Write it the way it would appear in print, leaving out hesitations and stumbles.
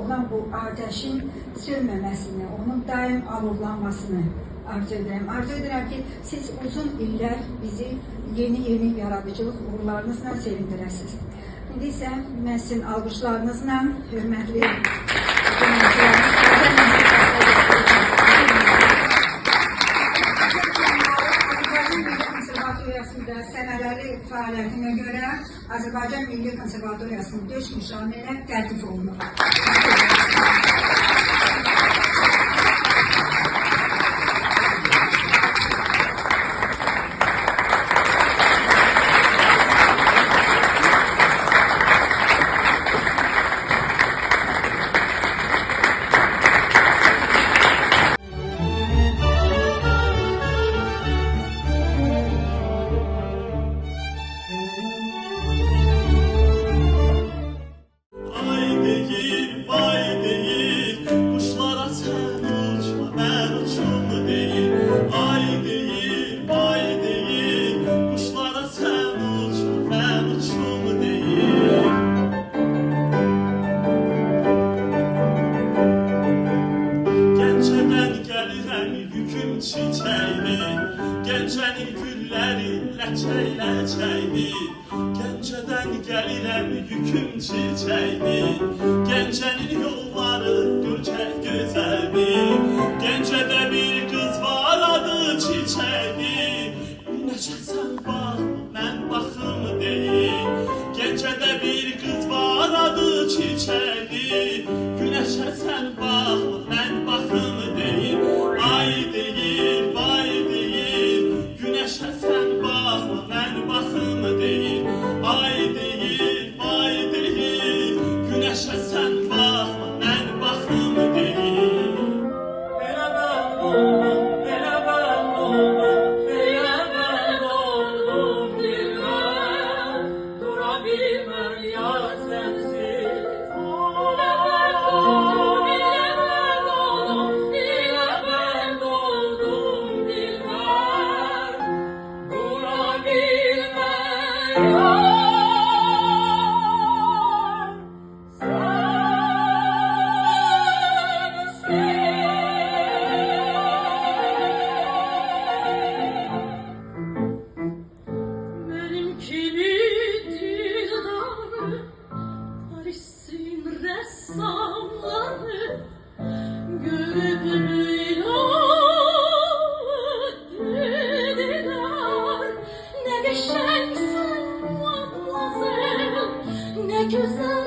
olan bu ateşin sönməməsini, onun daim alovlanmasını arzu ederim. Arzu ederim ki siz uzun iller bizi yeni yaradıcılıq uğurlarınızla sevindirəsiniz. İndi isə mən sizin alqışlarınızla hörmətli sənələri fəaliyyətinə görə Azərbaycan Milli Konservatoriyasının 5 nişanı ilə təltif olunur. Gəncənin gülləri ləçək-ləçəkdi, Gəncədən gəlirəm yüküm çiçəkdi, Gəncənin yolları gözəldi, Gəncədə bir qız var adı çiçəkdi, Günəşə sən bax, mən baxım deyil, Gəncədə bir qız var adı çiçəkdi, Günəşə sən bax, mən baxım deyil, ay deyil, vay deyil, Günəşə sən baxma, mən baxım deyil, ay deyil, vay deyil, Günəşə sən baxma, mən baxım deyil. Elə mən oldum, elə mən oldum, elə mən oldum dilbər, dura bilməm yar sənsiz. Elə mən oldum, elə mən oldum, elə mən oldum dilbər, dura bilməm yar. Ressamları güldürüyor dediler. Ne geçensin matmazel, ne güzel.